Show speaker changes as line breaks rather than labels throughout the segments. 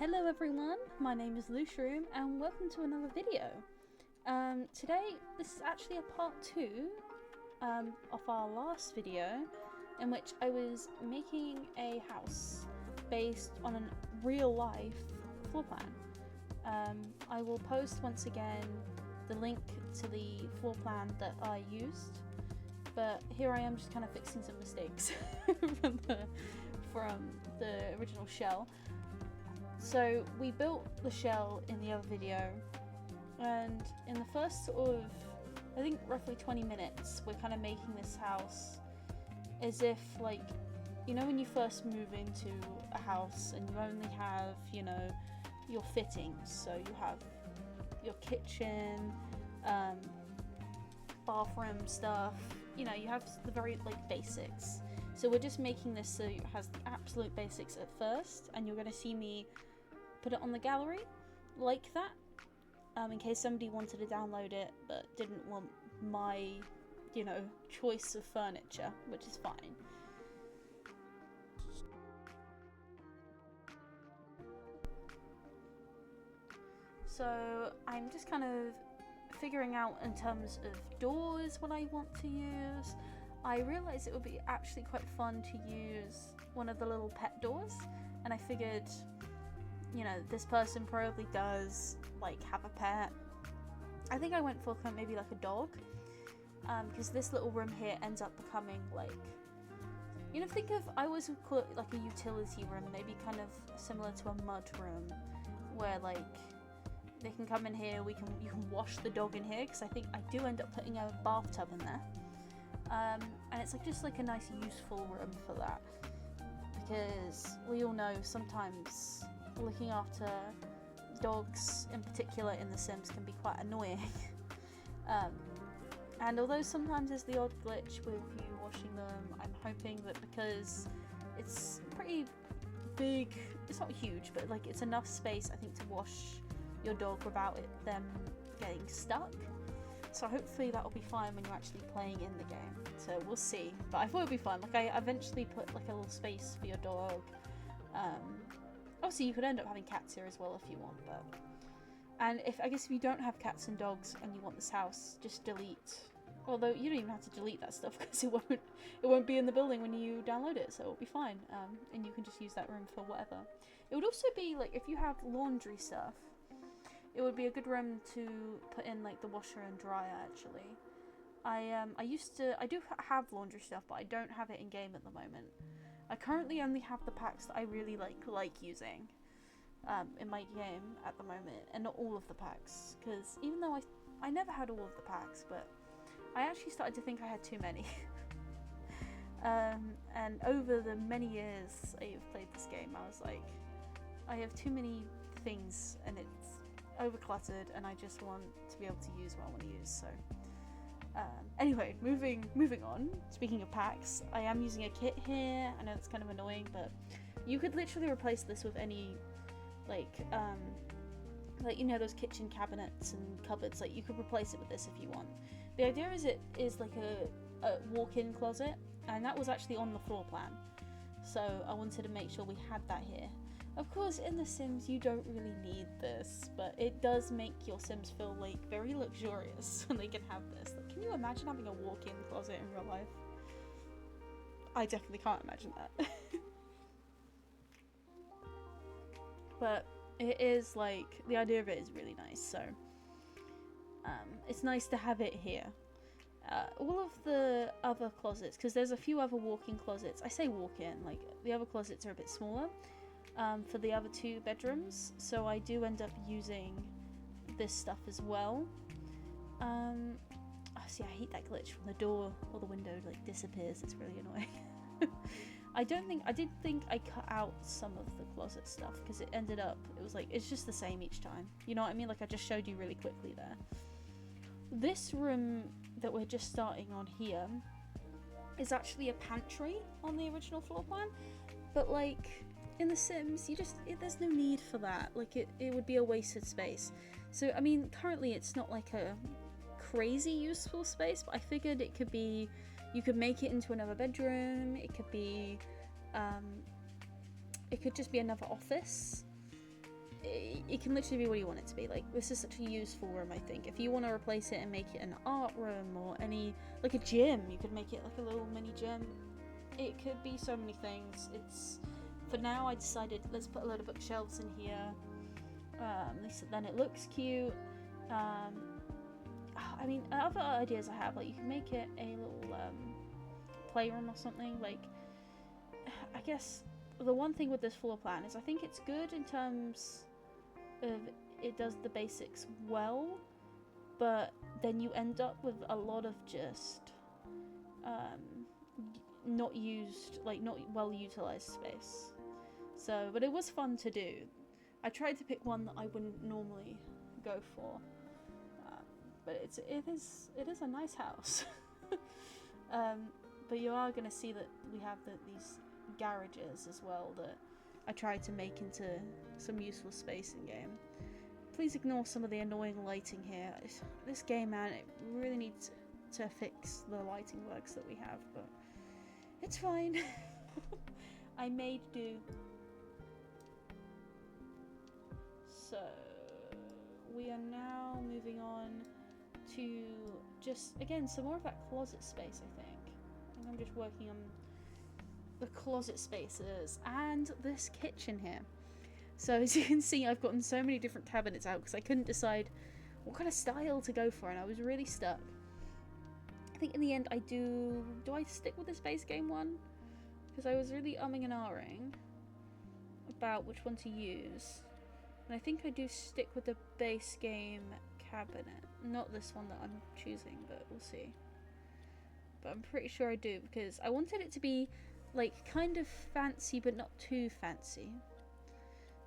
Hello everyone, my name is Lushroom and welcome to another video. Today, this is actually a part 2 of our last video in which I was making a house based on a real life floor plan. I will post once again the link to the floor plan that I used, but here I am just kind of fixing some mistakes from the original shell. So we built the shell in the other video, and in the first sort of, I think roughly 20 minutes, we're kind of making this house as if, like, you know when you first move into a house and you only have, you know, your fittings, so you have your kitchen, bathroom stuff, you know, you have the very, like, basics. So we're just making this so it has the absolute basics at first, and you're going to see me put it on the gallery like that, in case somebody wanted to download it but didn't want my, you know, choice of furniture, which is fine. So I'm just kind of figuring out in terms of doors what I want to use. I realised it would be actually quite fun to use one of the little pet doors, and I figured, you know, this person probably does, like, have a pet. I think I went for kind of maybe like a dog, because this little room here ends up becoming like, you know, think of, I always call it like a utility room, maybe kind of similar to a mud room, where like they can come in here, you can wash the dog in here, because I think I do end up putting a bathtub in there, and it's like just like a nice useful room for that, because we all know sometimes looking after dogs in particular in The Sims can be quite annoying. And although sometimes there's the odd glitch with you washing them, I'm hoping that because it's pretty big, it's not huge, but like it's enough space I think to wash your dog without them getting stuck. So hopefully that'll be fine when you're actually playing in the game. So we'll see. But I thought it'd be fun. Like I eventually put like a little space for your dog. Obviously you could end up having cats here as well if you want, but... And I guess if you don't have cats and dogs and you want this house, just delete. Although you don't even have to delete that stuff because it won't be in the building when you download it, so it'll be fine. And you can just use that room for whatever. It would also be like if you have laundry stuff, it would be a good room to put in like the washer and dryer actually. I do have laundry stuff, but I don't have it in game at the moment. I currently only have the packs that I really like using in my game at the moment, and not all of the packs, because even though I never had all of the packs, but I actually started to think I had too many. And over the many years I've played this game, I was like, I have too many things and it's overcluttered, and I just want to be able to use what I want to use, so... Anyway, moving on. Speaking of packs, I am using a kit here. I know it's kind of annoying, but you could literally replace this with any, like you know those kitchen cabinets and cupboards. Like you could replace it with this if you want. The idea is it is like a walk-in closet, and that was actually on the floor plan. So I wanted to make sure we had that here. Of course, in The Sims, you don't really need this, but it does make your Sims feel, like, very luxurious when they can have this. Like, can you imagine having a walk-in closet in real life? I definitely can't imagine that. But it is, like, the idea of it is really nice, so it's nice to have it here. All of the other closets, because there's a few other walk-in closets. I say walk-in, like, the other closets are a bit smaller. For the other 2 bedrooms, so I do end up using this stuff as well. See, I hate that glitch when the door or the window like disappears. It's really annoying. I did think I cut out some of the closet stuff because it ended up, it was like, it's just the same each time. You know what I mean? Like I just showed you really quickly there. This room that we're just starting on here is actually a pantry on the original floor plan, but like in The Sims, there's no need for that. Like it would be a wasted space. So I mean, currently it's not like a crazy useful space, but I figured it could be, you could make it into another bedroom. It could be, it could just be another office. it can literally be what you want it to be. Like, this is such a useful room, I think. If you want to replace it and make it an art room or like a gym, you could make it like a little mini gym. It could be so many things. For now, I decided, let's put a load of bookshelves in here. At least then it looks cute. I mean, other ideas I have, like, you can make it a little playroom or something. Like, I guess the one thing with this floor plan is I think it's good in terms of it does the basics well, but then you end up with a lot of just not well utilized space. So, but it was fun to do. I tried to pick one that I wouldn't normally go for, but it is a nice house. But you are gonna see that we have these garages as well that I tried to make into some useful space in game. Please ignore some of the annoying lighting here. This game, man, it really needs to fix the lighting works that we have, but it's fine. I made do. So we are now moving on to just, again, some more of that closet space, I think. I'm just working on the closet spaces and this kitchen here. So as you can see, I've gotten so many different cabinets out because I couldn't decide what kind of style to go for, and I was really stuck. I think in the end do I stick with this base game one? Because I was really umming and ahhing about which one to use. And I think I do stick with the base game cabinet. Not this one that I'm choosing, but we'll see. But I'm pretty sure I do, because I wanted it to be like kind of fancy but not too fancy.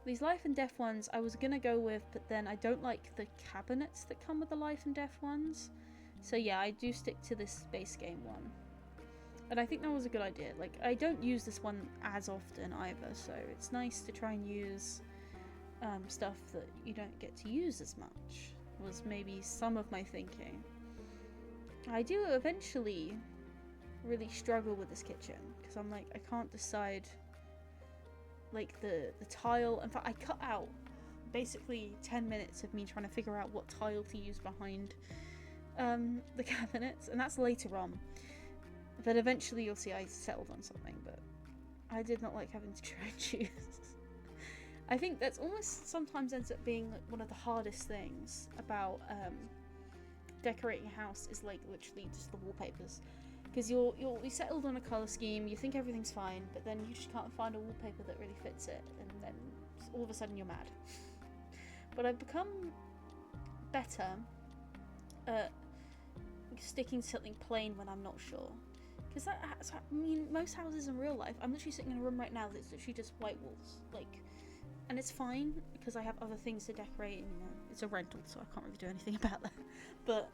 These life and death ones I was gonna go with, but then I don't like the cabinets that come with the life and death ones. So yeah, I do stick to this base game one. And I think that was a good idea. Like, I don't use this one as often either, so it's nice to try and use stuff that you don't get to use as much, was maybe some of my thinking. I do eventually really struggle with this kitchen, because I'm like, I can't decide like the tile. In fact, I cut out basically 10 minutes of me trying to figure out what tile to use behind the cabinets, and that's later on. But eventually you'll see I settled on something, but I did not like having to try and choose. I think that's almost sometimes ends up being like one of the hardest things about decorating a house, is like literally just the wallpapers. Because you're settled on a colour scheme, you think everything's fine, but then you just can't find a wallpaper that really fits it, and then all of a sudden you're mad. But I've become better at sticking to something plain when I'm not sure. Because I mean, most houses in real life, I'm literally sitting in a room right now that's literally just white walls, like, and it's fine because I have other things to decorate, and it's a rental, so I can't really do anything about that. But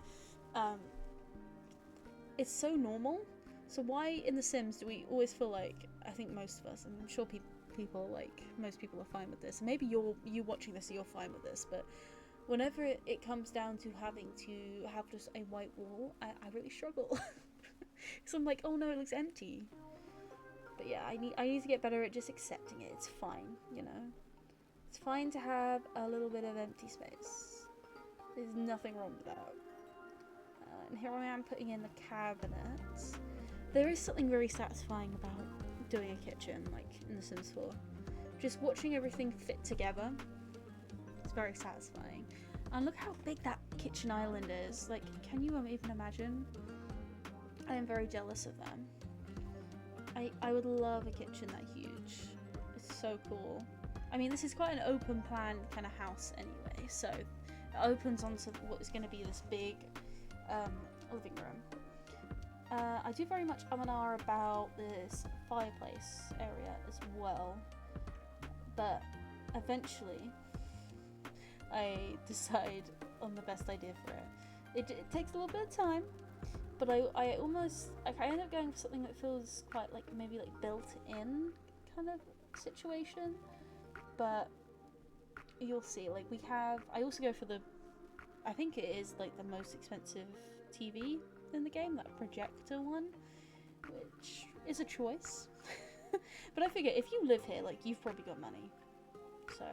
it's so normal. So why in The Sims do we always feel like, I think most of us, and I'm sure people like most people are fine with this, and maybe you watching this, you're fine with this, but whenever it comes down to having to have just a white wall, I really struggle. So I'm like, oh no, it looks empty. But yeah, I need to get better at just accepting it. It's fine, you know. It's fine to have a little bit of empty space. There's nothing wrong with that. And here I am putting in the cabinets. There is something very satisfying about doing a kitchen, like in The Sims 4. Just watching everything fit together. It's very satisfying. And look how big that kitchen island is. Like, can you even imagine? I am very jealous of them. I would love a kitchen that huge. It's so cool. I mean, this is quite an open plan kind of house anyway, so it opens onto what is going to be this big living room. I do very much and ah about this fireplace area as well, but eventually I decide on the best idea for it. It takes a little bit of time, but I end up going for something that feels quite like maybe like built-in kind of situation. But you'll see. Like I also go for I think it is like the most expensive TV in the game, that projector one, which is a choice. But I figure if you live here, like, you've probably got money, so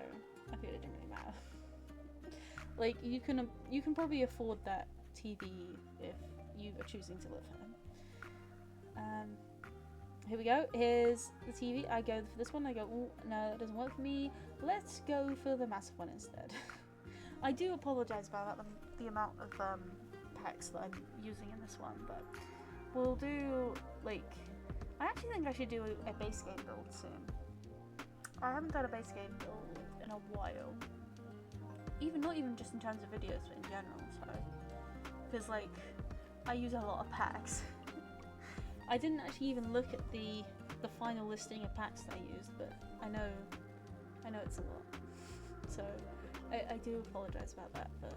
I feel it didn't really matter. Like, you can probably afford that TV if you are choosing to live here. Here we go. Here's the TV. I go for this one. I go, oh, no, that doesn't work for me. Let's go for the massive one instead. I do apologise about the amount of packs that I'm using in this one, but we'll do, like, I actually think I should do a base game build soon. I haven't done a base game build in a while. Not even just in terms of videos, but in general, so. Because, like, I use a lot of packs. I didn't actually even look at the final listing of packs that I used, but I know it's a lot. So, I do apologise about that, but...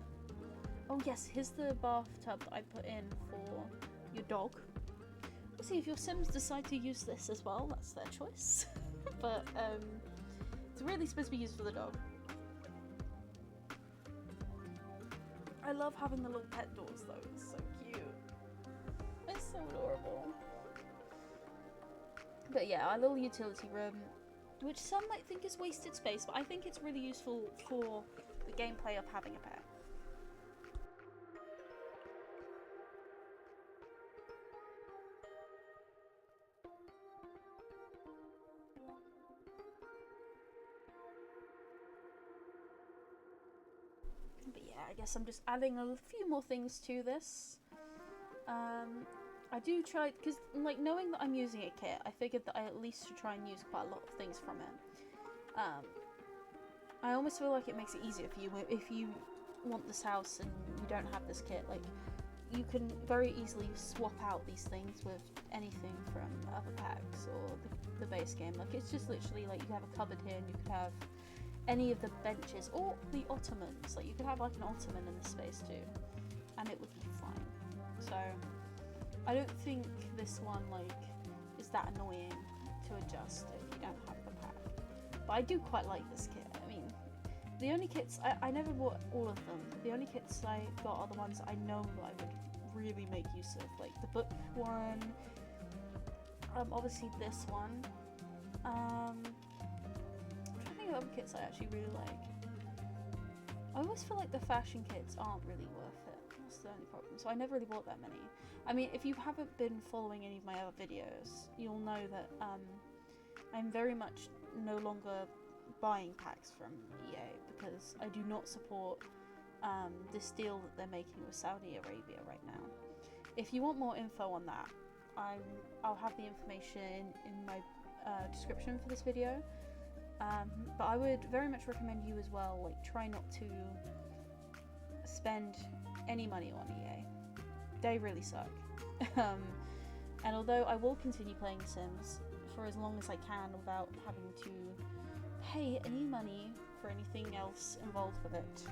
Oh yes, here's the bathtub that I put in for your dog. We'll see if your Sims decide to use this as well, that's their choice. But, it's really supposed to be used for the dog. I love having the little pet doors though, it's so cute. It's so adorable. But yeah, our little utility room, which some might think is wasted space, but I think it's really useful for the gameplay of having a pet. But yeah, I guess I'm just adding a few more things to this. I do try, because like knowing that I'm using a kit, I figured that I at least should try and use quite a lot of things from it. I almost feel like it makes it easier for you if you want this house and you don't have this kit. Like, you can very easily swap out these things with anything from other packs or the base game. Like, it's just literally like you have a cupboard here and you could have any of the benches or the ottomans. Like, you could have like an ottoman in this space too, and it would be fine. So I don't think this one like is that annoying to adjust if you don't have the pack. But I do quite like this kit. I mean, the only kits I never bought all of them. The only kits I got are the ones I know that I would really make use of, like the book one. Obviously this one. I'm trying to think of other kits I actually really like. I always feel like the fashion kits aren't really worth it. That's the only problem. So I never really bought that many. I mean, if you haven't been following any of my other videos, you'll know that I'm very much no longer buying packs from EA because I do not support this deal that they're making with Saudi Arabia right now. If you want more info on that, I'll have the information in my description for this video. But I would very much recommend you as well, like, try not to spend any money on EA. They really suck. And although I will continue playing Sims for as long as I can without having to pay any money for anything else involved with it,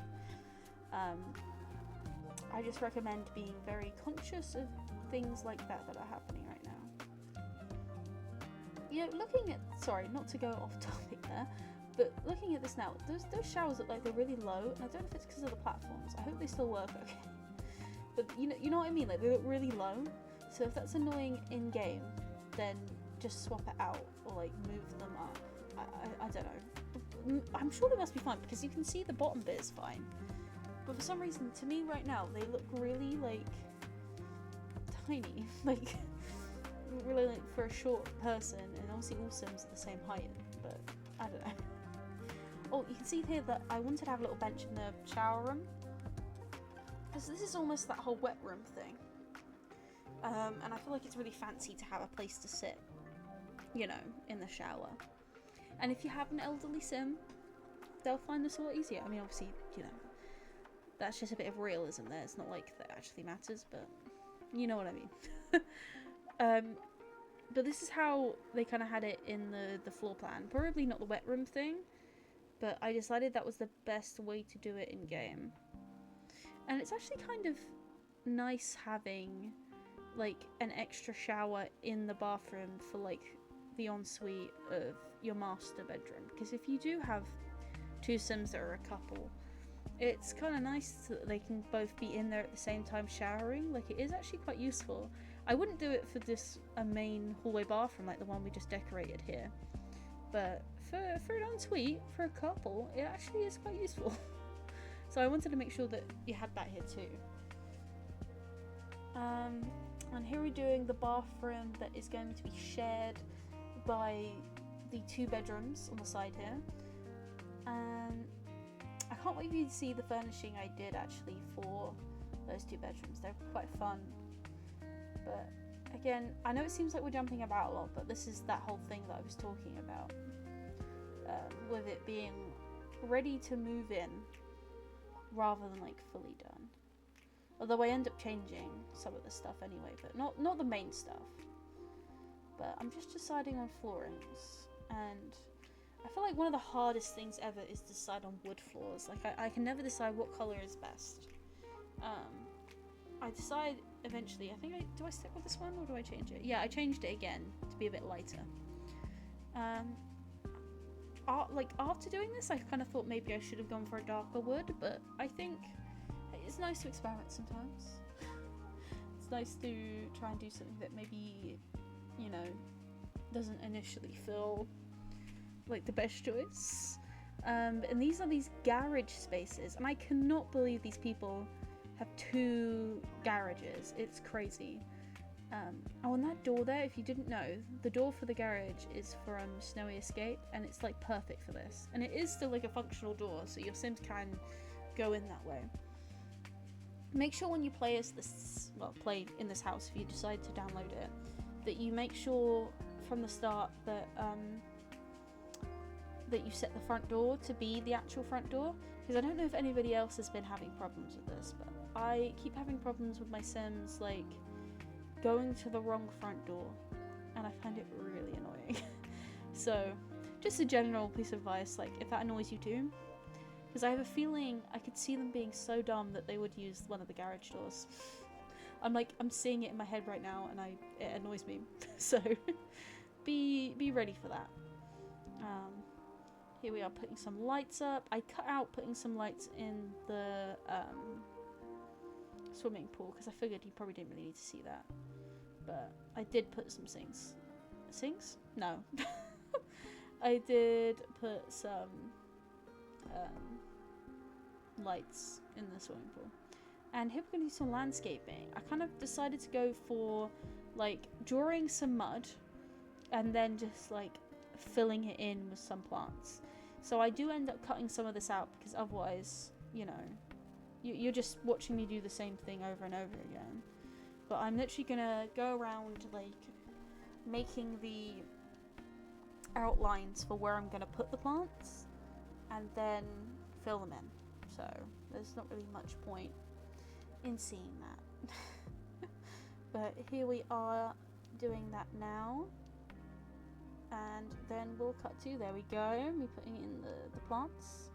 I just recommend being very conscious of things like that are happening right now. You know, looking at, sorry, not to go off topic there, but looking at this now, those showers look like they're really low, and I don't know if it's because of the platforms. I hope they still work okay. But you know what I mean? Like, they look really low. So if that's annoying in game, then just swap it out or like move them up. I don't know. I'm sure they must be fine because you can see the bottom bit is fine. But for some reason, to me right now, they look really like tiny. Like, really, like, for a short person, and obviously all Sims are the same height, but I don't know. Oh, you can see here that I wanted to have a little bench in the shower room, because this is almost that whole wet room thing, and I feel like it's really fancy to have a place to sit, you know, in the shower. And if you have an elderly Sim, they'll find this a lot easier. I mean, obviously, you know, that's just a bit of realism there. It's not like that actually matters, but you know what I mean. But this is how they kind of had it in the floor plan. Probably not the wet room thing, but I decided that was the best way to do it in game. And it's actually kind of nice having like an extra shower in the bathroom for like the ensuite of your master bedroom, because if you do have two Sims that are a couple, it's kind of nice that they can both be in there at the same time showering. Like, it is actually quite useful. I wouldn't do it for this main hallway bathroom like the one we just decorated here, but for an ensuite, for a couple, it actually is quite useful. So I wanted to make sure that you had that here too. And here we're doing the bathroom that is going to be shared by the 2 bedrooms on the side here. And I can't wait for you to see the furnishing I did actually for those 2 bedrooms. They're quite fun. But again, I know it seems like we're jumping about a lot, but this is that whole thing that I was talking about. With it being ready to move in rather than like fully done. Although I end up changing some of the stuff anyway, but not the main stuff. But I'm just deciding on floorings, and I feel like one of the hardest things ever is to decide on wood floors. Like I can never decide what colour is best. I decide eventually. Do I stick with this one or do I change it? Yeah, I changed it again to be a bit lighter. Like after doing this, I kind of thought maybe I should have gone for a darker wood, but I think it's nice to experiment sometimes. It's nice to try and do something that maybe, you know, doesn't initially feel like the best choice. And these are these garage spaces, and I cannot believe these people have 2 garages. It's crazy. Oh, and that door there, if you didn't know, the door for the garage is from Snowy Escape, and it's like perfect for this. And it is still like a functional door, so your Sims can go in that way. Make sure when you play as this, well, play in this house if you decide to download it, that you make sure from the start that that you set the front door to be the actual front door, because I don't know if anybody else has been having problems with this, but I keep having problems with my Sims like going to the wrong front door, and I find it really annoying. So just a general piece of advice, like if that annoys you too, because I have a feeling I could see them being so dumb that they would use one of the garage doors. I'm seeing it in my head right now, and it annoys me. So be ready for that. Here we are putting some lights up. I cut out putting some lights in the swimming pool because I figured you probably didn't really need to see that. But I did put some sinks. Sinks? No. I did put some lights in the swimming pool. And here we're going to do some landscaping. I kind of decided to go for like drawing some mud and then just like filling it in with some plants. So I do end up cutting some of this out because otherwise, you know, you're just watching me do the same thing over and over again. But I'm literally gonna go around like making the outlines for where I'm gonna put the plants and then fill them in. So there's not really much point in seeing that. But here we are doing that now. And then we'll cut to, there we go, me putting in the plants.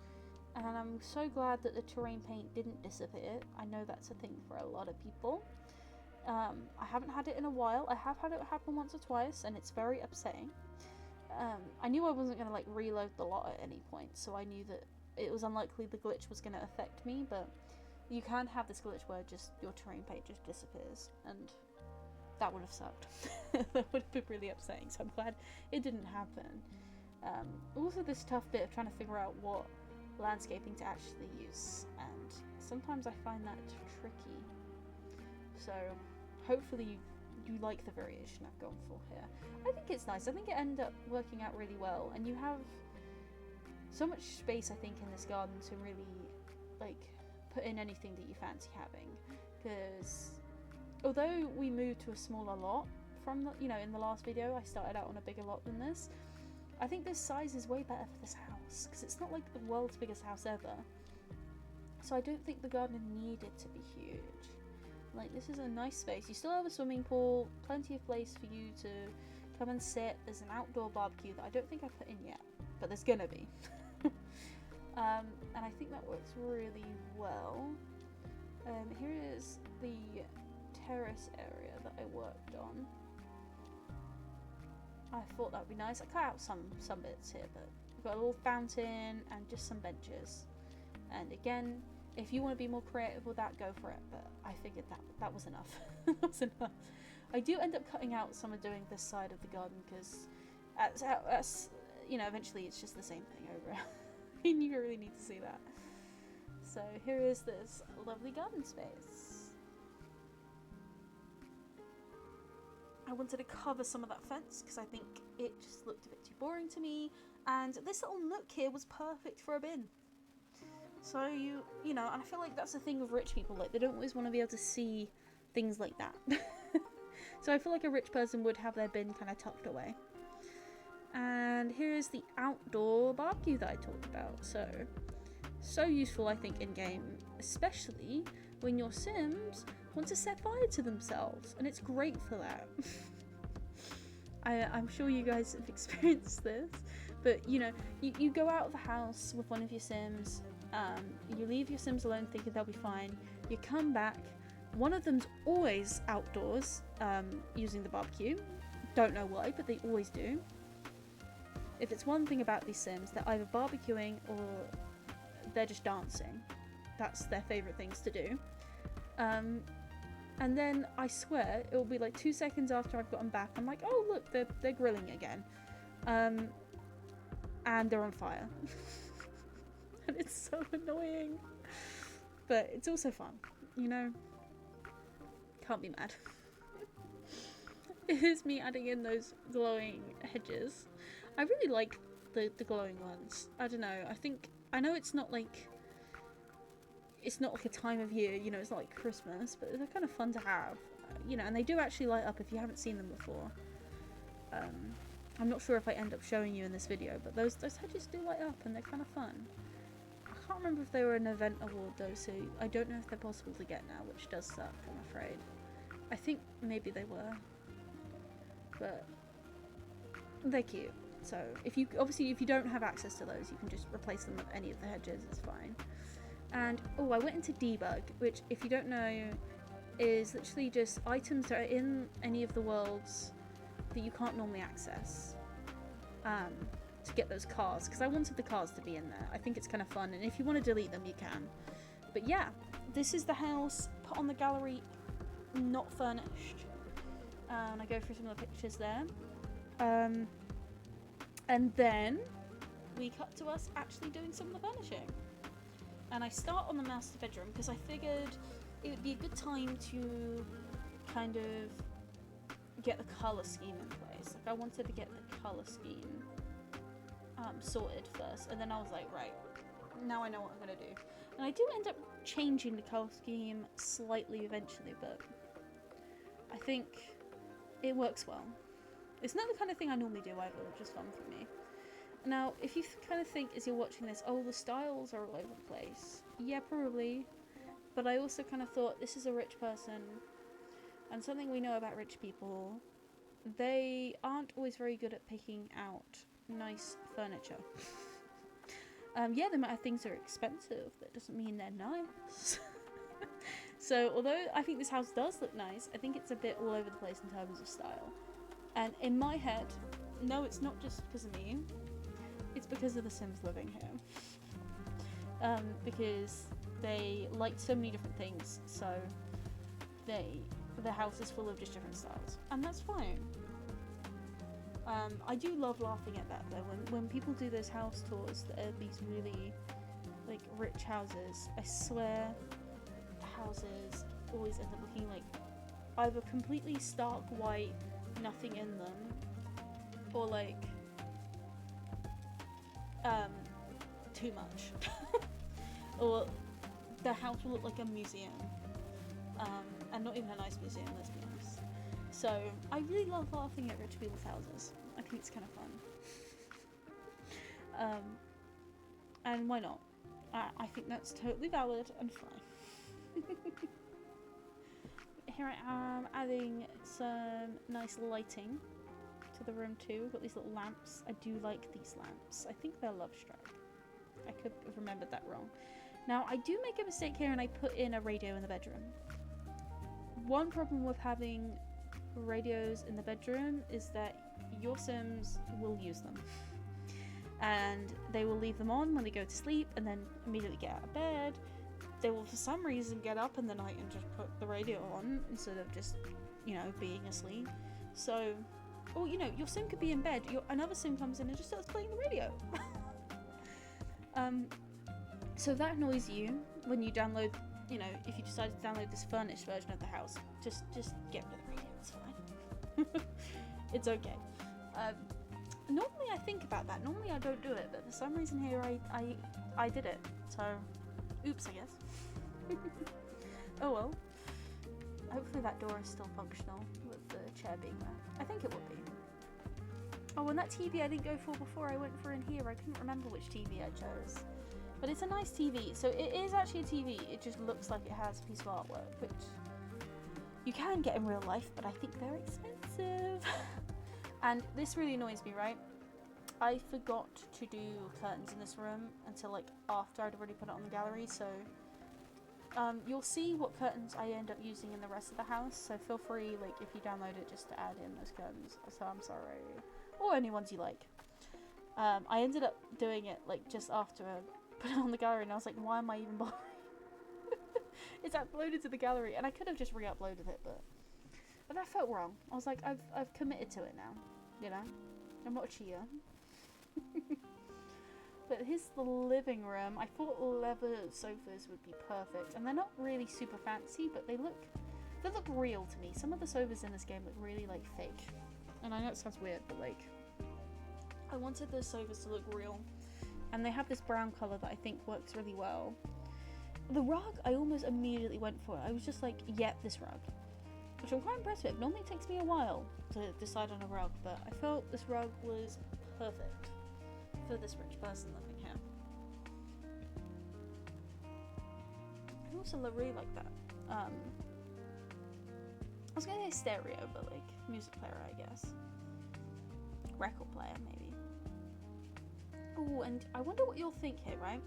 And I'm so glad that the terrain paint didn't disappear. I know that's a thing for a lot of people. I haven't had it in a while. I have had it happen once or twice, and it's very upsetting. I knew I wasn't going to like reload the lot at any point, so I knew that it was unlikely the glitch was going to affect me, but you can have this glitch where just your terrain paint just disappears, and that would have sucked. That would have been really upsetting, so I'm glad it didn't happen. Also this tough bit of trying to figure out what landscaping to actually use, and sometimes I find that tricky. So hopefully you like the variation I've gone for here. I think it's nice. I think it ended up working out really well, and you have so much space I think in this garden to really like put in anything that you fancy having, because although we moved to a smaller lot from the, you know, in the last video I started out on a bigger lot than this, I think this size is way better for this house because it's not like the world's biggest house ever. So I don't think the garden needed to be huge. Like, this is a nice space. You still have a swimming pool, plenty of place for you to come and sit. There's an outdoor barbecue that I don't think I put in yet, but there's gonna be. And I think that works really well. Here is the terrace area that I worked on. I thought that would be nice. I cut out some bits here, but we've got a little fountain and just some benches. And again, if you want to be more creative with that, go for it. But I figured that was enough. That was enough. I do end up cutting out some of doing this side of the garden because you know, eventually it's just the same thing over. You really need to see that. So here is this lovely garden space. I wanted to cover some of that fence because I think it just looked a bit too boring to me, and this little nook here was perfect for a bin. So you know, and I feel like that's the thing with rich people, like they don't always want to be able to see things like that. So I feel like a rich person would have their bin kind of tucked away. And here's the outdoor barbecue that I talked about. So useful, I think, in game, especially when your Sims want to set fire to themselves, and it's great for that. I'm sure you guys have experienced this, but you know, you go out of the house with one of your Sims, you leave your Sims alone thinking they'll be fine, you come back, one of them's always outdoors using the barbecue, don't know why, but they always do. If it's one thing about these Sims, they're either barbecuing or they're just dancing. That's their favourite things to do. And then I swear it will be like 2 seconds after I've gotten back, I'm like, oh look, they're grilling again, and they're on fire. And it's so annoying, but it's also fun, you know. Can't be mad. Here's me adding in those glowing hedges. I really like the glowing ones. I don't know. I know it's not like a time of year, you know, it's not like Christmas, but they're kind of fun to have, you know, and they do actually light up if you haven't seen them before. I'm not sure if I end up showing you in this video, but those hedges do light up and they're kind of fun. I can't remember if they were an event award though, so I don't know if they're possible to get now, which does suck, I'm afraid. I think maybe they were, but they're cute. So if you don't have access to those, you can just replace them with any of the hedges, it's fine. And oh, I went into debug, which if you don't know is literally just items that are in any of the worlds that you can't normally access, to get those cars, because I wanted the cars to be in there. I think it's kind of fun, and if you want to delete them you can. But yeah, this is the house put on the gallery, not furnished, and I go through some of the pictures there. And then we cut to us actually doing some of the furnishing. And I start on the master bedroom because I figured it would be a good time to kind of get the colour scheme in place. Like I wanted to get the colour scheme sorted first, and then I was like, right, now I know what I'm going to do. And I do end up changing the colour scheme slightly eventually, but I think it works well. It's not the kind of thing I normally do either, which is fun for me. Now, if you kind of think as you're watching this, oh, the styles are all over the place. Yeah, probably. But I also kind of thought, this is a rich person, and something we know about rich people, they aren't always very good at picking out nice furniture. Yeah, they might have things that are expensive, that doesn't mean they're nice. So, although I think this house does look nice, I think it's a bit all over the place in terms of style. And in my head, no, it's not just because of me, it's because of the Sims living here. Because they like so many different things, so the house is full of just different styles, and that's fine. I do love laughing at that though, when people do those house tours that are these really like rich houses. I swear the houses always end up looking like either completely stark white, nothing in them, or like too much. Or the house will look like a museum, and not even a nice museum, let's be honest. So I really love laughing at rich people's houses. I think it's kind of fun. And why not? I think that's totally valid and fine. Here I am adding some nice lighting to the room too. We've got these little lamps. I do like these lamps. I think they're Love Struck. I could have remembered that wrong. Now, I do make a mistake here and I put in a radio in the bedroom. One problem with having radios in the bedroom is that your Sims will use them. And they will leave them on when they go to sleep and then immediately get out of bed. They will for some reason get up in the night and just put the radio on instead of just, you know, being asleep. So Or, you know, your sim could be in bed, another sim comes in and just starts playing the radio. So that annoys you when you download, you know, if you decide to download this Furnish version of the house, just get rid of the radio, it's fine. It's okay. Normally I think about that, normally I don't do it, but for some reason here I did it, so oops, I guess. Oh well. Hopefully that door is still functional with the chair being there. I think it will be. Oh, and that TV I didn't go for before I went for in here. I couldn't remember which TV I chose. But it's a nice TV. So it is actually a TV. It just looks like it has a piece of artwork, which you can get in real life, but I think they're expensive. And this really annoys me, right? I forgot to do curtains in this room until like after I'd already put it on the gallery, so you'll see what curtains I end up using in the rest of the house, so feel free, like, if you download it, just to add in those curtains, so I'm sorry. Or any ones you like. I ended up doing it, like, just after I put it on the gallery, and I was like, why am I even bothering? It's uploaded to the gallery, and I could have just re-uploaded it, but that felt wrong. I was like, I've committed to it now, you know? I'm not a cheater. But here's the living room. I thought leather sofas would be perfect, and they're not really super fancy, but they look real to me. Some of the sofas in this game look really like fake, and I know it sounds weird, but like I wanted the sofas to look real, and they have this brown color that I think works really well. The rug, I almost immediately went for it. I was just like, yep, this rug, which I'm quite impressed with. Normally it takes me a while to decide on a rug, but I felt this rug was perfect for this rich person living here. I also really like that. I was gonna say stereo, but like music player, I guess. Record player, maybe. Oh, and I wonder what you'll think here, right?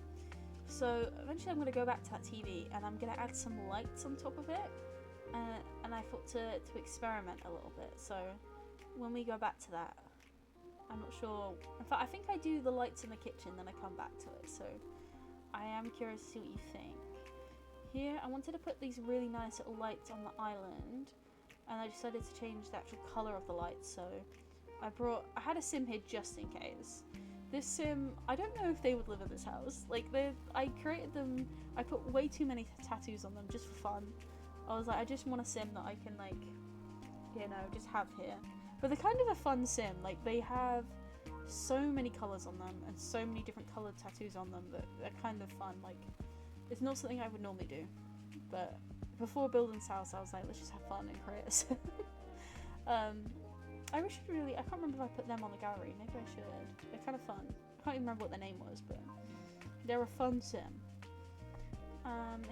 So eventually I'm gonna go back to that TV and I'm gonna add some lights on top of it. And I thought to experiment a little bit. So when we go back to that, I'm not sure. In fact, I think I do the lights in the kitchen, then I come back to it. So I am curious to see what you think. Here, I wanted to put these really nice little lights on the island, and I decided to change the actual colour of the lights. So I had a sim here just in case. This sim, I don't know if they would live in this house. Like, I created them. I put way too many tattoos on them just for fun. I was like, I just want a sim that I can, like, you know, just have here. But they're kind of a fun sim. Like, they have so many colours on them and so many different coloured tattoos on them that they're kind of fun. Like, it's not something I would normally do. But before building this house, I was like, let's just have fun and create a sim. I can't remember if I put them on the gallery. Maybe I should. They're kind of fun. I can't even remember what their name was, but they're a fun sim.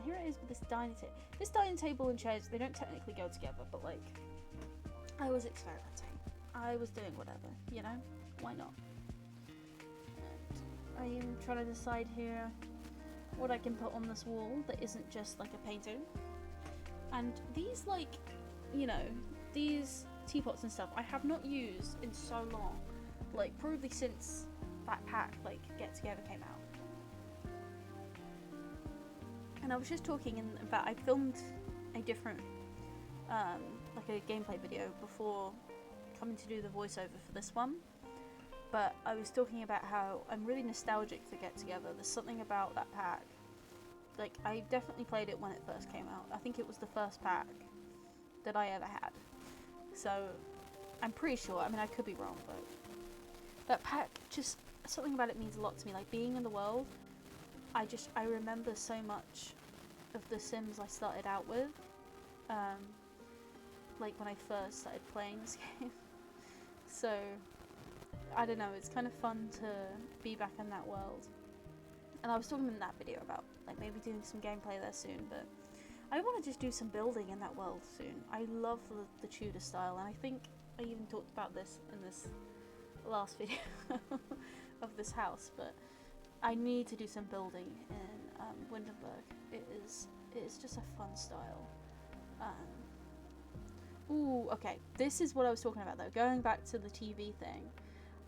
Here it is with this dining table. This dining table and chairs, they don't technically go together, but like, I was experimenting. I was doing whatever, you know? Why not? And I am trying to decide here what I can put on this wall that isn't just like a painting. And these, like, you know, these teapots and stuff I have not used in so long. Like, probably since that pack, like, Get Together came out. And I was just talking, in fact, I filmed a different, like a gameplay video before coming to do the voiceover for this one. But I was talking about how I'm really nostalgic for Get Together. There's something about that pack. Like, I definitely played it when it first came out. I think it was the first pack that I ever had. So, I'm pretty sure, I mean, I could be wrong, but that pack, just, something about it means a lot to me. Like, being in the world, I remember so much of the Sims I started out with, like when I first started playing this game. So, I don't know, it's kind of fun to be back in that world. And I was talking in that video about, like, maybe doing some gameplay there soon, but I want to just do some building in that world soon. I love the Tudor style, and I think I even talked about this in this last video of this house, but I need to do some building in Windenburg. It is just a fun style. Ooh, okay, this is what I was talking about though. Going back to the TV thing,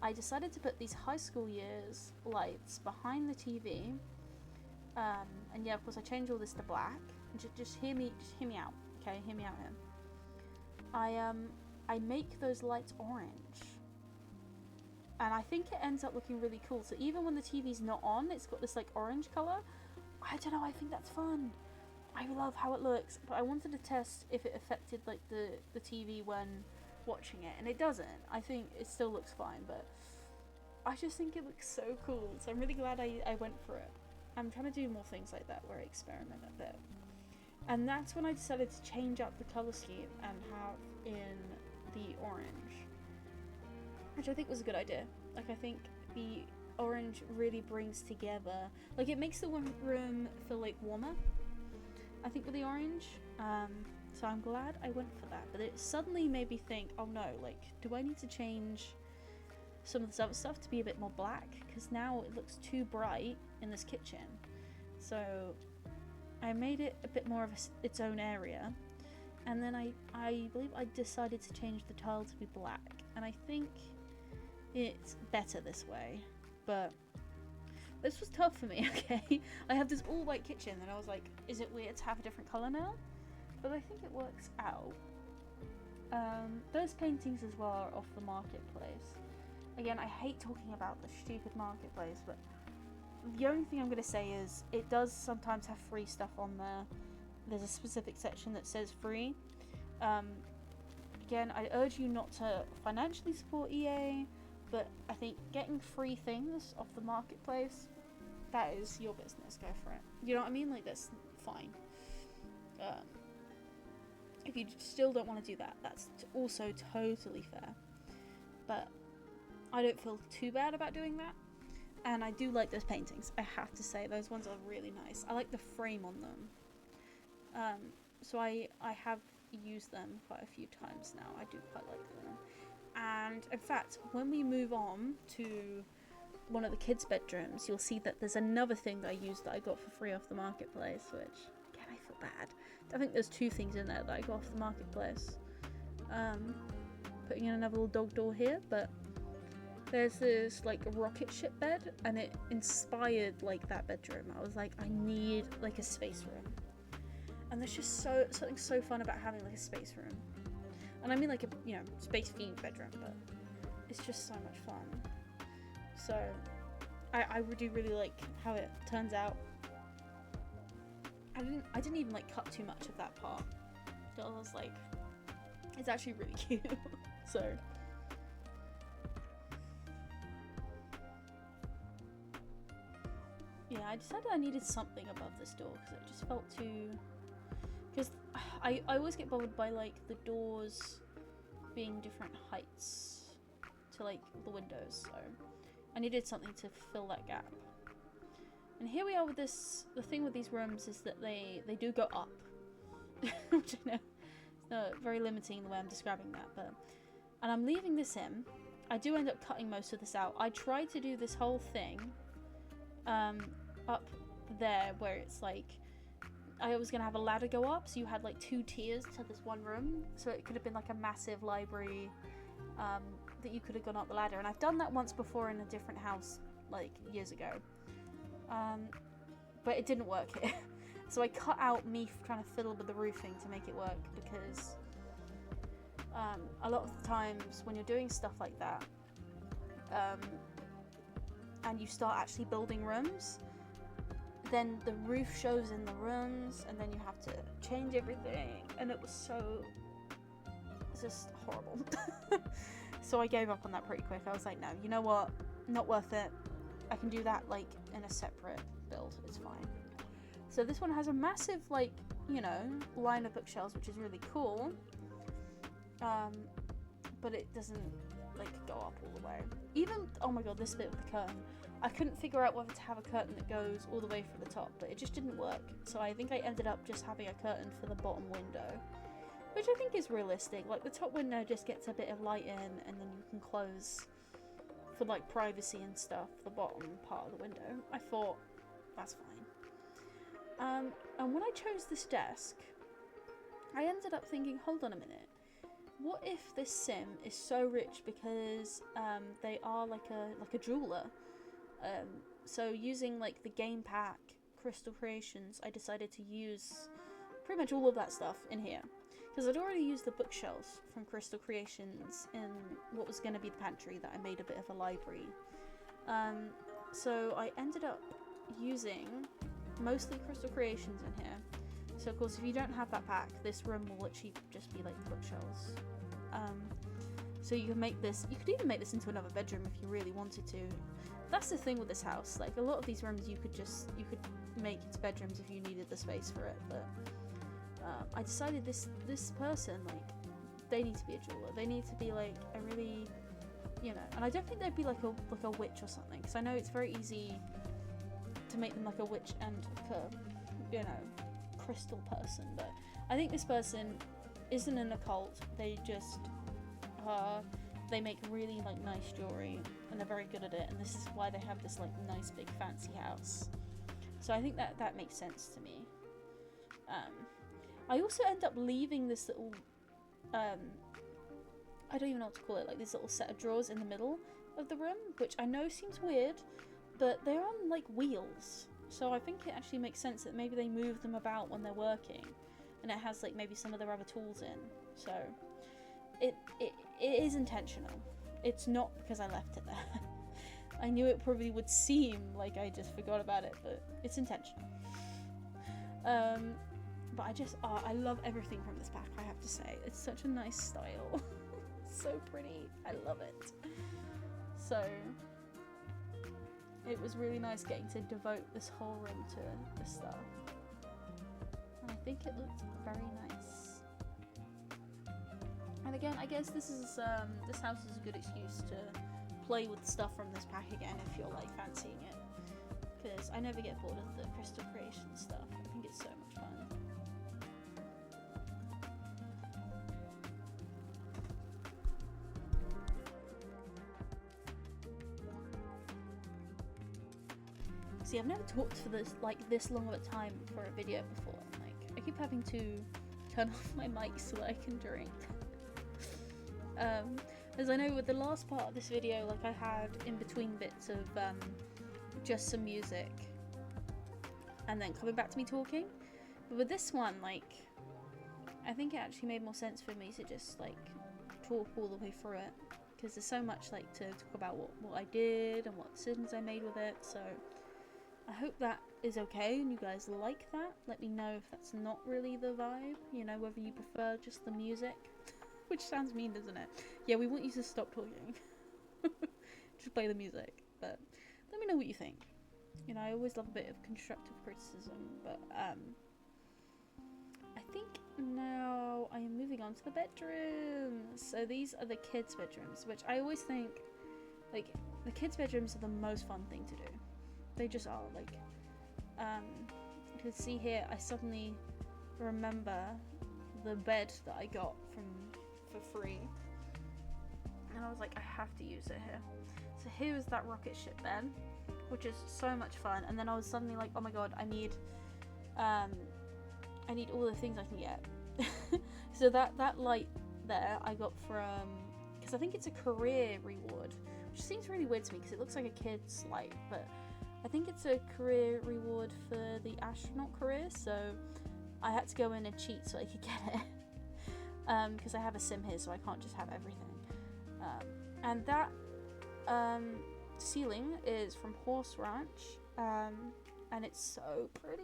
I decided to put these high school years lights behind the TV, and yeah, of course I changed all this to black. And just hear me out, okay? Hear me out here. I make those lights orange. And I think it ends up looking really cool. So even when the TV's not on, it's got this like orange colour. I don't know, I think that's fun. I love how it looks, but I wanted to test if it affected like the TV when watching it, and it doesn't. I think it still looks fine, but I just think it looks so cool. So I'm really glad I went for it. I'm trying to do more things like that where I experiment a bit. And that's when I decided to change up the colour scheme and have in the orange, which I think was a good idea. Like, I think the orange really brings together, like, it makes the room feel like warmer, I think, with the orange. So I'm glad I went for that, but it suddenly made me think, oh no, like, do I need to change some of this other stuff to be a bit more black? Because now it looks too bright in this kitchen. So I made it a bit more of its own area, and then I believe I decided to change the tile to be black, and I think it's better this way. But this was tough for me, okay? I have this all white kitchen, and I was like, is it weird to have a different colour now? But I think it works out. Those paintings as well are off the marketplace. Again, I hate talking about the stupid marketplace, but the only thing I'm going to say is it does sometimes have free stuff on there. There's a specific section that says free. Again, I urge you not to financially support EA, but I think getting free things off the marketplace, that is your business. Go for it. You know what I mean? Like, that's fine. If you still don't want to do that, that's also totally fair. But I don't feel too bad about doing that. And I do like those paintings. I have to say, those ones are really nice. I like the frame on them. So I have used them quite a few times now. I do quite like them. And in fact, when we move on to one of the kids' bedrooms, you'll see that there's another thing that I used that I got for free off the marketplace, which, again, I feel bad. I think there's two things in there that I got off the marketplace. Putting in another little dog door here, but there's this like rocket ship bed, and it inspired like that bedroom. I was like, I need like a space room, and there's just something so fun about having like a space room. And I mean like a, you know, space themed bedroom, but it's just so much fun. So I do really like how it turns out. I didn't even like cut too much of that part. So I was like, it's actually really cute. So yeah, I decided I needed something above this door because it just felt too. Because I always get bothered by like the doors being different heights to like the windows, so I needed something to fill that gap. And here we are with this. The thing with these rooms is that they do go up, which I know is very limiting the way I'm describing that. But and I'm leaving this in. I do end up cutting most of this out. I tried to do this whole thing up there where it's like I was gonna have a ladder go up, so you had like 2 tiers to this one room, so it could have been like a massive library that you could have gone up the ladder. And I've done that once before in a different house like years ago, but it didn't work here. So I cut out me trying to fiddle with the roofing to make it work, because a lot of the times when you're doing stuff like that and you start actually building rooms, then the roof shows in the rooms, and then you have to change everything, and it was just horrible. So I gave up on that pretty quick. I was like, no, you know what, not worth it. I can do that like in a separate build, it's fine. So this one has a massive, like, you know, line of bookshelves, which is really cool, but it doesn't like go up all the way. Even, oh my god, this bit with the curtain, I couldn't figure out whether to have a curtain that goes all the way from the top, but it just didn't work. So I think I ended up just having a curtain for the bottom window, which I think is realistic. Like, the top window just gets a bit of light in, and then you can close for like privacy and stuff the bottom part of the window. I thought that's fine. And when I chose this desk, I ended up thinking, hold on a minute, what if this sim is so rich because they are like a jeweler? So using like the game pack Crystal Creations, I decided to use pretty much all of that stuff in here, because I'd already used the bookshelves from Crystal Creations in what was going to be the pantry that I made a bit of a library. So I ended up using mostly Crystal Creations in here. So of course, if you don't have that pack, this room will literally just be like the bookshelves. So you can make this, you could even make this into another bedroom if you really wanted to. That's the thing with this house, like a lot of these rooms you could make into bedrooms if you needed the space for it, but I decided this person, like, they need to be a jeweler. They need to be like a really, you know, and I don't think they'd be like a witch or something, because I know it's very easy to make them like a witch and like a, you know, crystal person, but I think this person isn't an occult. They just they make really like nice jewelry and they're very good at it, and this is why they have this like nice big fancy house. So I think that makes sense to me. I also end up leaving this little I don't even know what to call it, like this little set of drawers in the middle of the room, which I know seems weird, but they're on like wheels, so I think it actually makes sense that maybe they move them about when they're working, and it has like maybe some of their other tools in, so it is intentional. It's not because I left it there. I knew it probably would seem like I just forgot about it, but it's intentional. But I love everything from this pack, I have to say. It's such a nice style. So pretty. I love it. So it was really nice getting to devote this whole room to this stuff. And I think it looked very nice. And again, I guess this house is a good excuse to play with stuff from this pack again if you're like fancying it. Because I never get bored of the Crystal Creation stuff. I think it's so much fun. See, I've never talked for this long of a time for a video before. Like, I keep having to turn off my mic so that I can drink. As I know with the last part of this video, like I had in between bits of just some music and then coming back to me talking. But with this one, like, I think it actually made more sense for me to just like talk all the way through it, because there's so much like to talk about what I did and what decisions I made with it. So I hope that is okay and you guys like that. Let me know if that's not really the vibe, you know, whether you prefer just the music. Which sounds mean, doesn't it? Yeah, we want you to stop talking. Just play the music. But let me know what you think. You know, I always love a bit of constructive criticism. But I think now I am moving on to the bedrooms. So these are the kids' bedrooms, which I always think, like, the kids' bedrooms are the most fun thing to do. They just are. Like, you can see here, I suddenly remember the bed that I got for free, and I was like, I have to use it here. So here was that rocket ship bed, which is so much fun. And then I was suddenly like, oh my god, I need all the things I can get. So that light there I got from, because I think it's a career reward, which seems really weird to me because it looks like a kid's light, but I think it's a career reward for the astronaut career, so I had to go in and cheat so I could get it. Because I have a sim here, so I can't just have everything. And that ceiling is from Horse Ranch, and it's so pretty.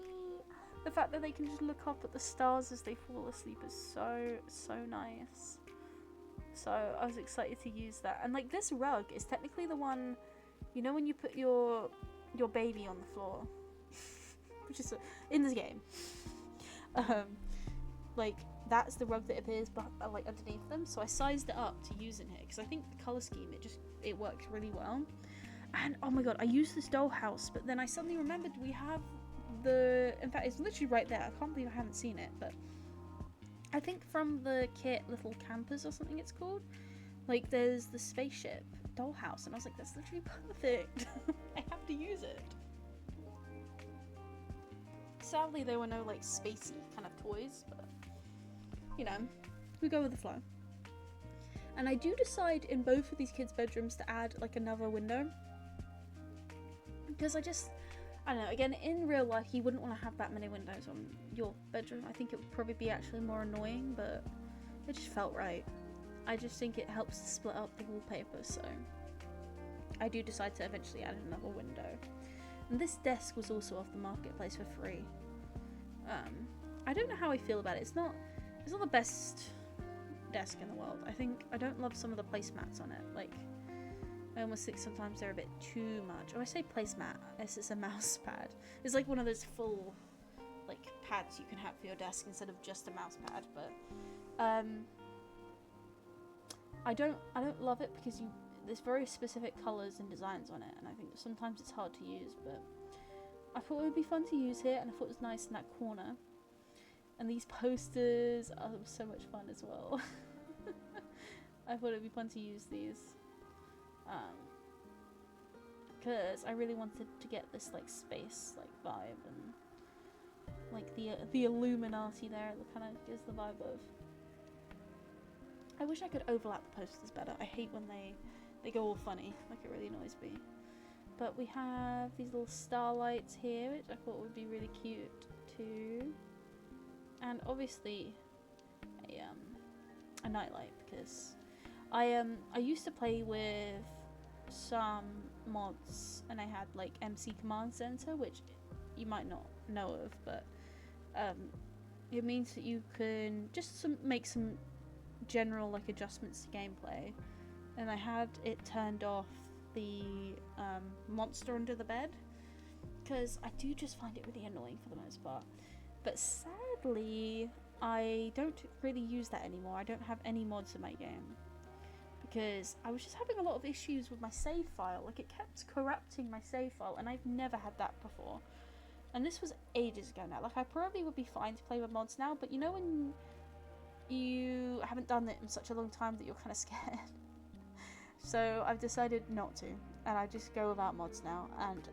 The fact that they can just look up at the stars as they fall asleep is so nice. So I was excited to use that. And like, this rug is technically the one, you know, when you put your baby on the floor, which is in this game. Like, that's the rug that appears like underneath them, so I sized it up to use in here because I think the colour scheme, it works really well. And oh my god, I used this dollhouse, but then I suddenly remembered we have in fact it's literally right there, I can't believe I haven't seen it, but I think from the kit Little Campers or something it's called, like there's the spaceship dollhouse, and I was like, that's literally perfect. I have to use it. Sadly there were no like spacey kind of toys, but you know, we go with the flow. And I do decide in both of these kids' bedrooms to add like another window, because I don't know, again, in real life you wouldn't want to have that many windows on your bedroom. I think it would probably be actually more annoying, but it just felt right. I just think it helps to split up the wallpaper, so I do decide to eventually add another window. And this desk was also off the marketplace for free. I don't know how I feel about it. It's not the best desk in the world. I don't love some of the placemats on it. Like, I almost think sometimes they're a bit too much. Oh, I say placemat. It's a mouse pad. It's like one of those full, like, pads you can have for your desk instead of just a mouse pad. But I don't love it because there's very specific colours and designs on it, and I think sometimes it's hard to use. But I thought it would be fun to use here, and I thought it was nice in that corner. And these posters are so much fun as well. I thought it would be fun to use these. Because I really wanted to get this like space like vibe, and like the Illuminati there that kind of gives the vibe of. I wish I could overlap the posters better. I hate when they go all funny, like it really annoys me. But we have these little starlights here, which I thought would be really cute too. And obviously a nightlight, because I used to play with some mods, and I had like MC Command Center, which you might not know of, but it means that you can just make some general like adjustments to gameplay. And I had it turned off the monster under the bed, because I do just find it really annoying for the most part. But sadly, I don't really use that anymore. I don't have any mods in my game, because I was just having a lot of issues with my save file. Like, it kept corrupting my save file, and I've never had that before. And this was ages ago now. Like, I probably would be fine to play with mods now, but you know when you haven't done it in such a long time that you're kind of scared? So I've decided not to, and I just go without mods now, and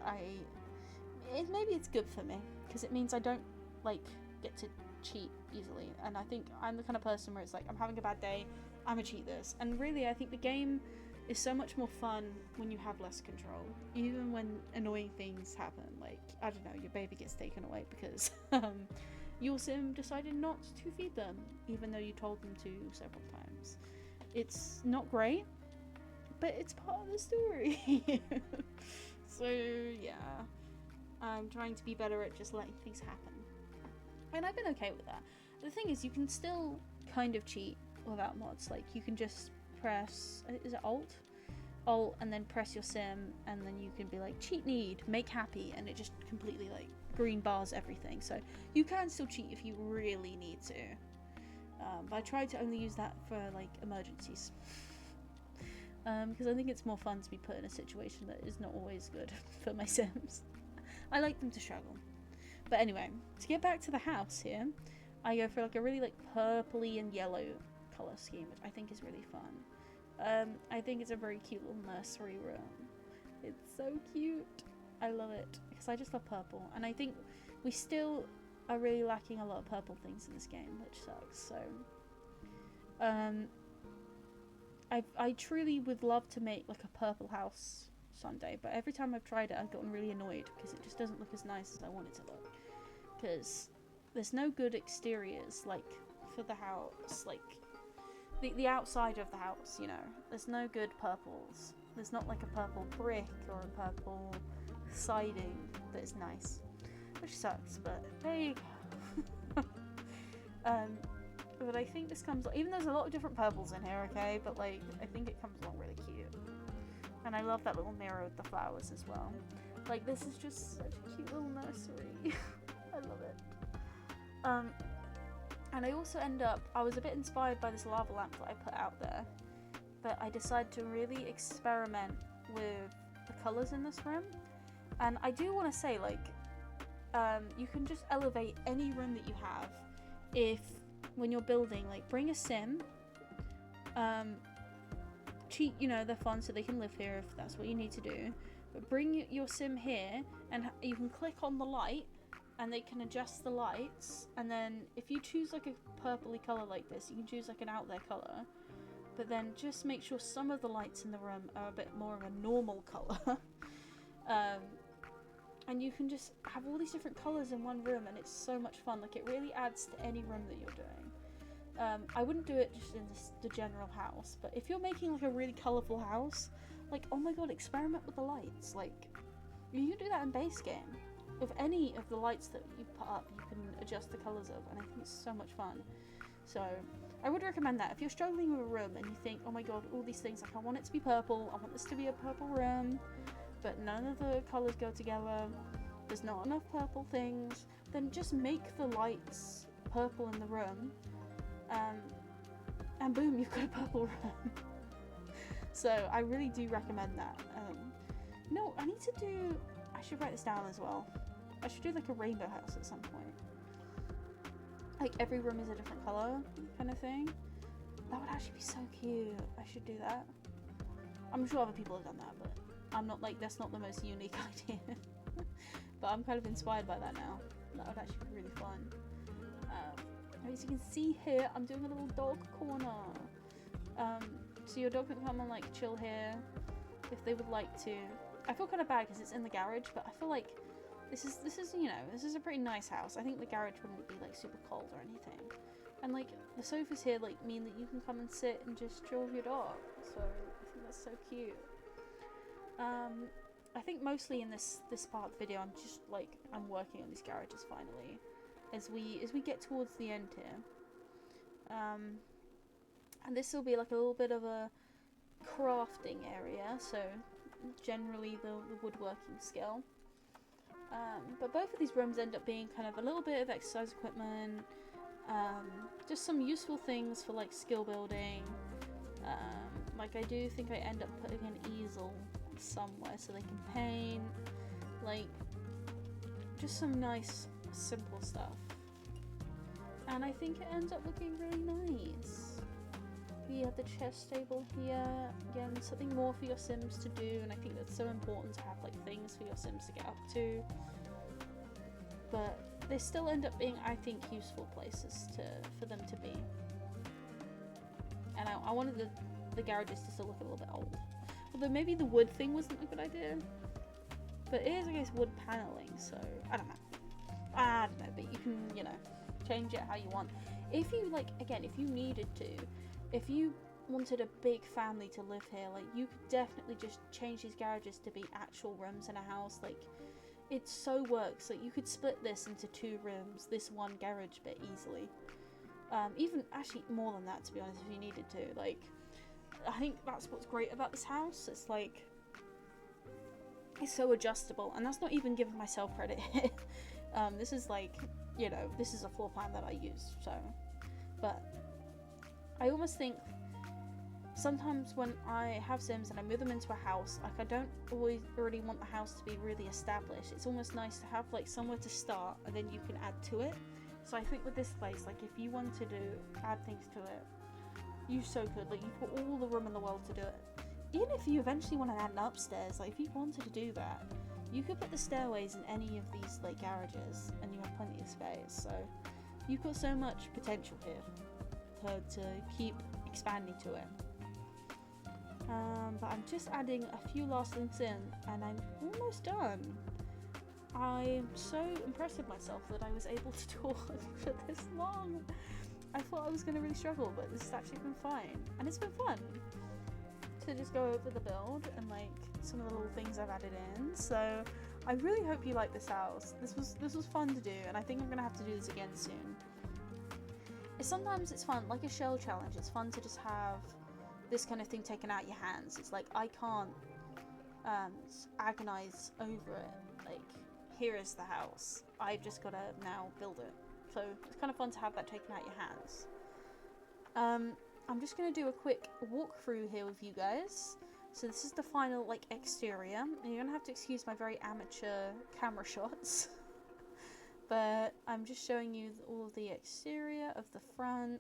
maybe it's good for me, because it means I don't like get to cheat easily. And I think I'm the kind of person where it's like, I'm having a bad day, I'm gonna cheat this. And really, I think the game is so much more fun when you have less control, even when annoying things happen. Like, I don't know, your baby gets taken away because your sim decided not to feed them, even though you told them to several times. It's not great, but it's part of the story. So yeah, I'm trying to be better at just letting things happen, and I've been okay with that. The thing is, you can still kind of cheat without mods. Like, you can just press, is it alt, and then press your sim, and then you can be like, cheat need, make happy, and it just completely like green bars everything. So you can still cheat if you really need to, but I try to only use that for like emergencies. Because I think it's more fun to be put in a situation that is not always good for my sims. I like them to struggle. But anyway, to get back to the house here, I go for like a really like purpley and yellow colour scheme, which I think is really fun. I think it's a very cute little nursery room. It's so cute. I love it, because I just love purple. And I think we still are really lacking a lot of purple things in this game, which sucks. So, I truly would love to make like a purple house someday, but every time I've tried it, I've gotten really annoyed because it just doesn't look as nice as I want it to look. Because there's no good exteriors like for the house, like the outside of the house, you know. There's no good purples. There's not like a purple brick or a purple siding that is nice, which sucks, but there you go. But I think this comes, even though there's a lot of different purples in here, okay, but like I think it comes along really cute. And I love that little mirror with the flowers as well. Like, this is just such a cute little nursery. I love it. And I also I was a bit inspired by this lava lamp that I put out there, but I decided to really experiment with the colours in this room. And I do want to say, like, you can just elevate any room that you have when you're building, like, bring a sim, cheat, you know, they're fun so they can live here if that's what you need to do, but bring your sim here, and you can click on the light, and they can adjust the lights, and then if you choose like a purpley colour like this, you can choose like an out there colour, but then just make sure some of the lights in the room are a bit more of a normal colour, and you can just have all these different colours in one room, and it's so much fun. Like, it really adds to any room that you're doing. I wouldn't do it just in the general house, but if you're making like a really colourful house, like, oh my god, experiment with the lights. Like, you can do that in base game. With any of the lights that you put up, you can adjust the colours of, and I think it's so much fun. So I would recommend that. If you're struggling with a room and you think, oh my god, all these things, like, I want it to be purple, I want this to be a purple room, but none of the colours go together, there's not enough purple things, then just make the lights purple in the room, and boom, you've got a purple room. So I really do recommend that. No, I should write this down as well. I should do like a rainbow house at some point. Like, every room is a different colour kind of thing. That would actually be so cute. I should do that. I'm sure other people have done that, but I'm not, like, that's not the most unique idea. But I'm kind of inspired by that now. That would actually be really fun. As you can see here, I'm doing a little dog corner. So your dog can come and like chill here if they would like to. I feel kind of bad because it's in the garage, but I feel like this is you know, this is a pretty nice house. I think the garage wouldn't be like super cold or anything. And like the sofas here like mean that you can come and sit and just chill with your dog. So I think that's so cute. I think mostly in this part of the video I'm working on these garages finally as we get towards the end here. And this will be like a little bit of a crafting area, so generally the woodworking skill. But both of these rooms end up being kind of a little bit of exercise equipment, just some useful things for like skill building. Like, I do think I end up putting an easel somewhere so they can paint, like just some nice simple stuff. And I think it ends up looking really nice. We have the chess table here, again, something more for your Sims to do, and I think that's so important to have like things for your Sims to get up to. But they still end up being, I think, useful places for them to be. And I wanted the garages to still look a little bit old. Although maybe the wood thing wasn't a good idea. But it is, I guess, wood paneling, so I don't know, but you can, you know, change it how you want. If you, like, again, if you needed to, if you wanted a big family to live here, like, you could definitely just change these garages to be actual rooms in a house. Like, it so works. Like, you could split this into 2 rooms, this one garage bit easily. Even, actually, more than that, to be honest, if you needed to. Like, I think that's what's great about this house. It's, like, it's so adjustable, and that's not even giving myself credit here. This is, like, you know, this is a floor plan that I use, so. But I almost think sometimes when I have Sims and I move them into a house, like, I don't always really want the house to be really established. It's almost nice to have like somewhere to start and then you can add to it. So I think with this place, like, if you wanted to add things to it, you so could. Like, you've got all the room in the world to do it. Even if you eventually want to add an upstairs, like, if you wanted to do that, you could put the stairways in any of these like garages and you have plenty of space. So you've got so much potential here to keep expanding to it. But I'm just adding a few last things in and I'm almost done. I'm so impressed with myself that I was able to talk for this long. I thought I was going to really struggle, but this has actually been fine. And it's been fun to just go over the build and like some of the little things I've added in. So I really hope you like this house. This was fun to do, and I think I'm gonna have to do this again soon. Sometimes it's fun, like a shell challenge. It's fun to just have this kind of thing taken out of your hands. It's like, I can't agonize over it. Like, here is the house. I've just gotta now build it. So it's kind of fun to have that taken out of your hands. I'm just going to do a quick walkthrough here with you guys. So this is the final, like, exterior. And you're going to have to excuse my very amateur camera shots. But I'm just showing you all of the exterior of the front.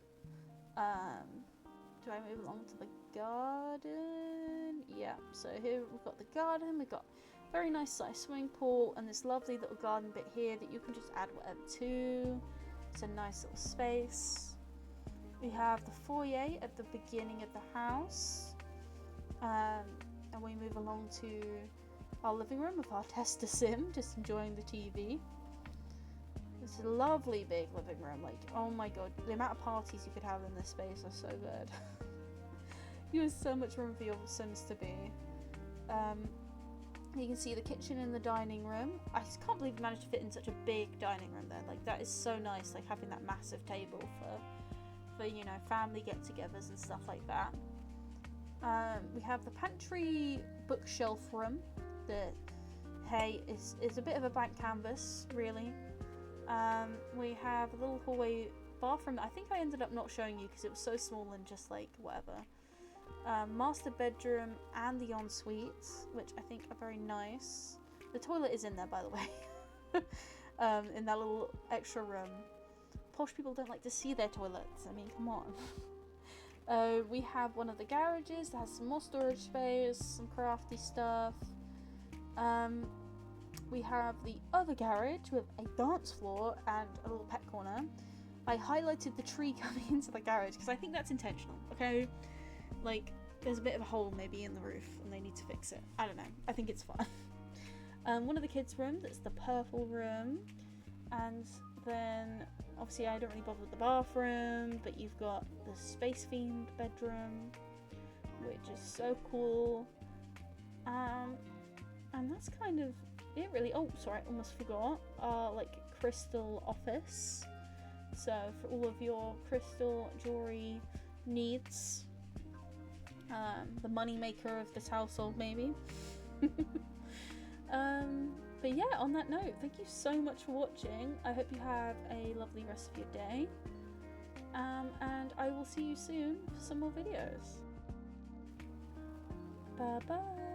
Do I move along to the garden? Yeah, so here we've got the garden. We've got a very nice sized swimming pool and this lovely little garden bit here that you can just add whatever to. It's a nice little space. We have the foyer at the beginning of the house, and we move along to our living room with our tester sim, just enjoying the TV. It's a lovely big living room. Like, oh my god, the amount of parties you could have in this space are so good. You have so much room for your sims to be. You can see the kitchen and the dining room. I just can't believe we managed to fit in such a big dining room there. Like, that is so nice, like having that massive table for you know, family get-togethers and stuff like that. We have the pantry bookshelf room that, hey, is a bit of a blank canvas, really. We have a little hallway bathroom. I think I ended up not showing you because it was so small and just like whatever. Master bedroom and the ensuite, which I think are very nice. The toilet is in there, by the way. In that little extra room. Posh people don't like to see their toilets. I mean, come on. We have one of the garages that has some more storage space, some crafty stuff. We have the other garage with a dance floor and a little pet corner. I highlighted the tree coming into the garage because I think that's intentional, okay? Like, there's a bit of a hole maybe in the roof and they need to fix it. I don't know. I think it's fun. One of the kids' rooms, that's the purple room. And then, obviously I don't really bother with the bathroom, but you've got the space-themed bedroom, which is so cool. And that's kind of it really. Oh, sorry, I almost forgot. Like, crystal office. So, for all of your crystal jewelry needs. The money maker of this household, maybe. But yeah, on that note, thank you so much for watching. I hope you have a lovely rest of your day. And I will see you soon for some more videos. Bye bye.